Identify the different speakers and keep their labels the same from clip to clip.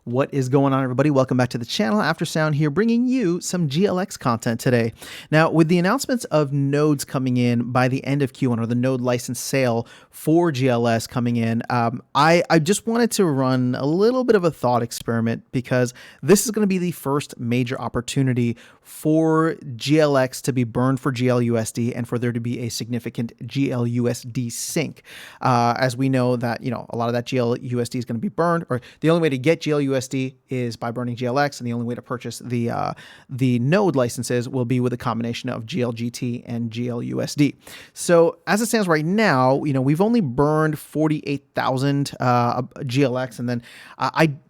Speaker 1: What is going on, everybody? Welcome back to the channel. Aftersound here, bringing you some GLX content today. Now, with the announcements of nodes coming in by the end of Q1, or the node license sale for GLS coming in, I just wanted to run a little bit of a thought experiment, because this is going to be the first major opportunity for GLX to be burned for GLUSD and for there to be a significant GLUSD sink. As we know that, a lot of that GLUSD is going to be burned, or the only way to get GLUSD is by burning GLX, and the only way to purchase the node licenses will be with a combination of GLGT and GLUSD. So as it stands right now, we've only burned 48,000 GLX, and then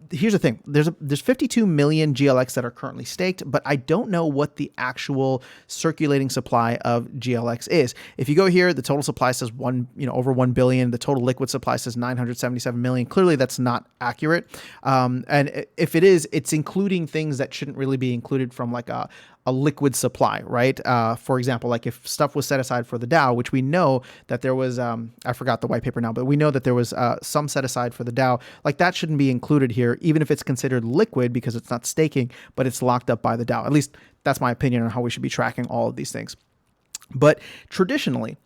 Speaker 1: here's the thing. There's 52 million GLX that are currently staked, but I don't know what the actual circulating supply of GLX is. If you go here, the total supply says over 1 billion. The total liquid supply says 977 million. Clearly, that's not accurate. And if it is, it's including things that shouldn't really be included from like a liquid supply, right? For example, like if stuff was set aside for the DAO, which we know that there was, I forgot the white paper now, but we know that there was some set aside for the DAO, like that shouldn't be included here, even if it's considered liquid because it's not staking, but it's locked up by the DAO. At least that's my opinion on how we should be tracking all of these things. But traditionally,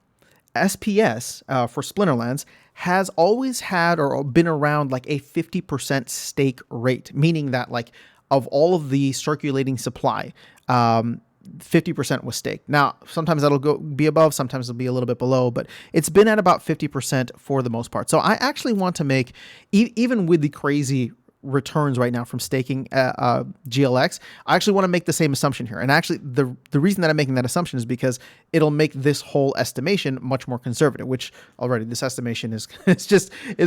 Speaker 1: SPS for Splinterlands has always had or been around like a 50% stake rate, meaning that like of all of the circulating supply, 50% was staked. Now, sometimes that'll be above, sometimes it'll be a little bit below, but it's been at about 50% for the most part. So I actually want to make, even with the crazy returns right now from staking GLX, I actually want to make the same assumption here. And actually, the reason that I'm making that assumption is because it'll make this whole estimation much more conservative, which already this estimation is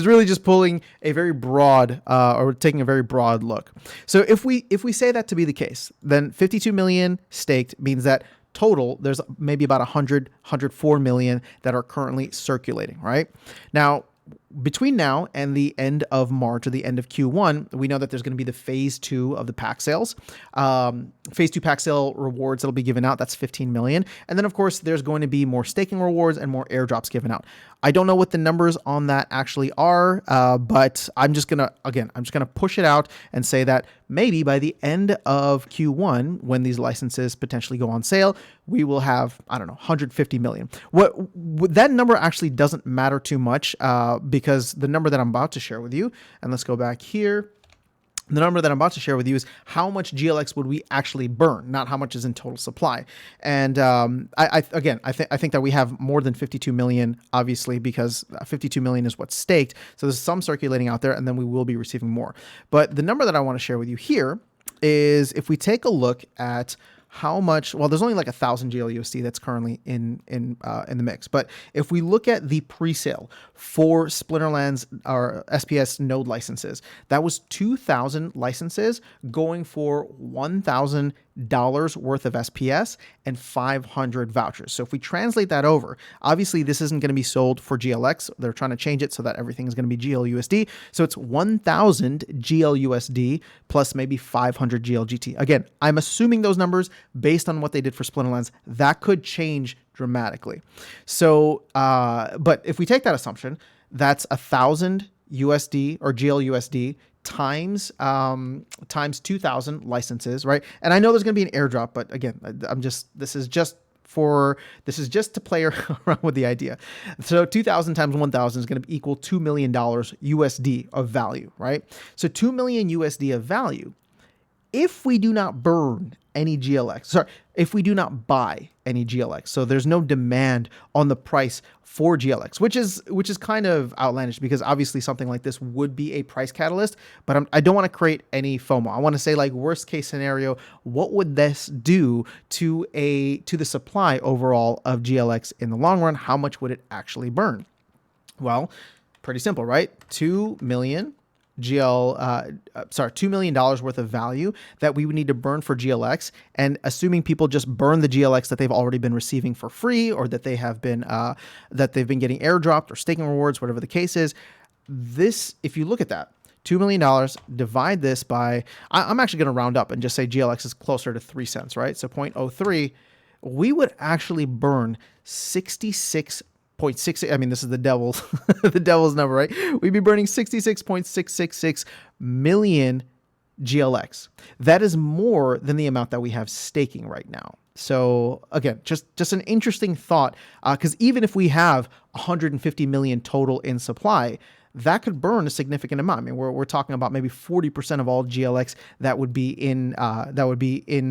Speaker 1: really just pulling a very broad or taking a very broad look. So if we say that to be the case, then 52 million staked means that total there's maybe about 104 million that are currently circulating, right? Now, between now and the end of March or the end of Q1, we know that there's going to be the phase 2 of the pack sales. Phase 2 pack sale rewards that'll be given out. That's 15 million. And then, of course, there's going to be more staking rewards and more airdrops given out. I don't know what the numbers on that actually are, but I'm just going to push it out and say that maybe by the end of Q1, when these licenses potentially go on sale, we will have, 150 million. That number actually doesn't matter too much because the number that I'm about to share with you, and let's go back here. The number that I'm about to share with you is how much GLX would we actually burn, not how much is in total supply. And I think that we have more than 52 million, obviously, because 52 million is what's staked. So there's some circulating out there, and then we will be receiving more. But the number that I want to share with you here is if we take a look at how much, well, there's only like 1,000 GLUSD that's currently in the mix. But if we look at the pre-sale for Splinterlands or SPS node licenses, that was 2,000 licenses going for $1,000 worth of SPS and 500 vouchers. So if we translate that over, obviously this isn't going to be sold for GLX. They're trying to change it so that everything is going to be GLUSD. So it's 1,000 GLUSD plus maybe 500 GLGT. Again, I'm assuming those numbers based on what they did for Splinterlands. That could change dramatically. So, but if we take that assumption, that's 1,000 USD or GLUSD times 2,000 licenses, right? And I know there's going to be an airdrop, but again, this is just to play around with the idea. So 2,000 times 1,000 is going to equal $2 million USD of value, right? So 2 million USD of value. If we do not burn any GLX, if we do not buy any GLX, so there's no demand on the price for GLX, which is kind of outlandish because obviously something like this would be a price catalyst, but I don't want to create any FOMO. I want to say, like, worst case scenario, what would this do to the supply overall of GLX in the long run? How much would it actually burn? Well, pretty simple, right? $2 million $2 million worth of value that we would need to burn for GLX, and assuming people just burn the GLX that they've already been receiving for free, or that they have been that they've been getting airdropped or staking rewards, whatever the case is. This, if you look at that, $2 million, divide this by, I'm actually going to round up and just say GLX is closer to 3 cents, right? So 0.03, we would actually burn 66 0.6. I mean, this is the devil's the devil's number, right? We'd be burning 66.666 million GLX. That is more than the amount that we have staking right now. So again, just an interesting thought, because even if we have 150 million total in supply, that could burn a significant amount. I mean, we're talking about maybe 40% of all GLX that would be in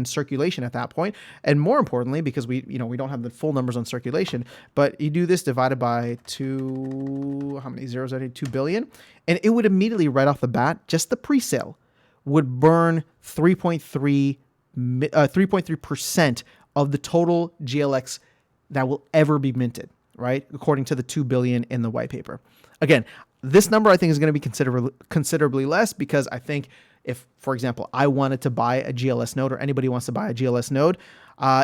Speaker 1: circulation at that point. And more importantly, because we don't have the full numbers on circulation, but you do this divided by how many zeros? I need 2 billion, and it would immediately right off the bat, just the pre-sale would burn 3.3% of the total GLX that will ever be minted, right? According to the 2 billion in the white paper. Again, this number I think is going to be considerably less, because I think if, for example, I wanted to buy a GLS node, or anybody wants to buy a GLS node,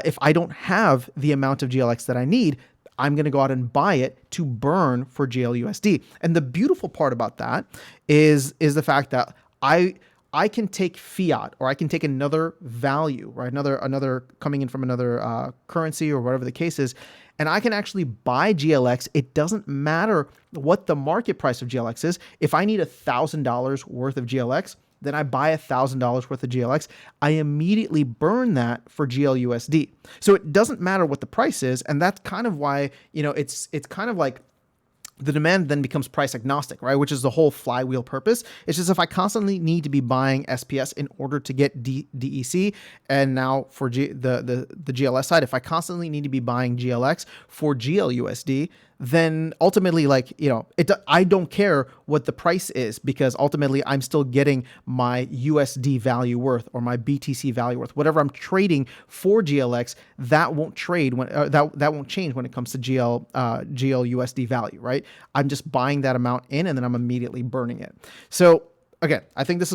Speaker 1: if I don't have the amount of GLX that I need, I'm going to go out and buy it to burn for GLUSD. And the beautiful part about that is the fact that I can take fiat, or I can take another value, right? Another coming in from another currency, or whatever the case is, and I can actually buy GLX. It doesn't matter what the market price of GLX is. If I need $1,000 worth of GLX, then I buy $1,000 worth of GLX. I immediately burn that for GLUSD. So it doesn't matter what the price is, and that's kind of why, it's kind of like the demand then becomes price agnostic, right? Which is the whole flywheel purpose. It's just if I constantly need to be buying SPS in order to get DEC, and now for the GLS side, if I constantly need to be buying GLX for GLUSD, then ultimately, I don't care what the price is, because ultimately I'm still getting my USD value worth, or my BTC value worth, whatever I'm trading for GLX. That won't trade when that won't change when it comes to GLUSD value, right? I'm just buying that amount in, and then I'm immediately burning it. So again, I think this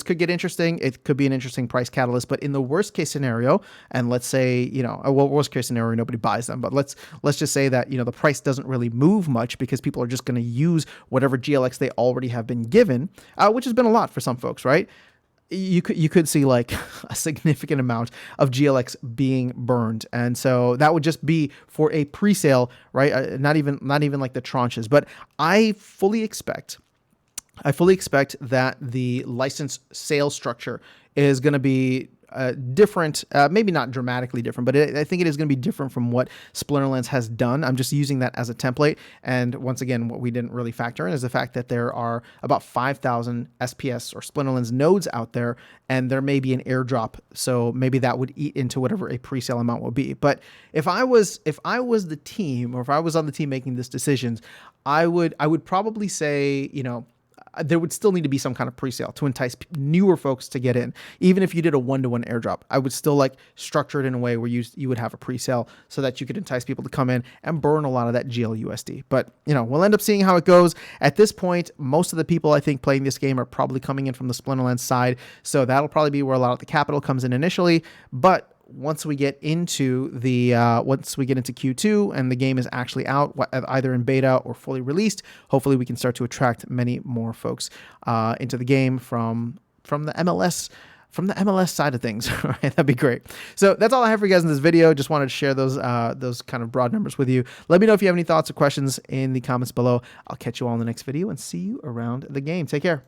Speaker 1: could get interesting. It could be an interesting price catalyst, but in the worst case scenario, and let's say, worst case scenario, nobody buys them, but let's just say that, the price doesn't really move much, because people are just going to use whatever GLX they already have been given, which has been a lot for some folks, right? You could see like a significant amount of GLX being burned, and so that would just be for a pre-sale, right? Not even like the tranches, but I fully expect that the license sales structure is going to be different, maybe not dramatically different, but I think it is going to be different from what Splinterlands has done. I'm just using that as a template. And once again, what we didn't really factor in is the fact that there are about 5,000 SPS or Splinterlands nodes out there, and there may be an airdrop. So maybe that would eat into whatever a pre-sale amount will be. But if I was the team, or if I was on the team making this decisions, I would probably say, there would still need to be some kind of pre-sale to entice newer folks to get in. Even if you did a one-to-one airdrop, I would still structure it in a way where you would have a pre-sale, so that you could entice people to come in and burn a lot of that GLUSD. But, we'll end up seeing how it goes. At this point, most of the people I think playing this game are probably coming in from the Splinterlands side. So that'll probably be where a lot of the capital comes in initially. But once we get into Q2 and the game is actually out, either in beta or fully released, hopefully we can start to attract many more folks into the game from the MLS side of things. Right? That'd be great. So that's all I have for you guys in this video. Just wanted to share those kind of broad numbers with you. Let me know if you have any thoughts or questions in the comments below. I'll catch you all in the next video and see you around the game. Take care.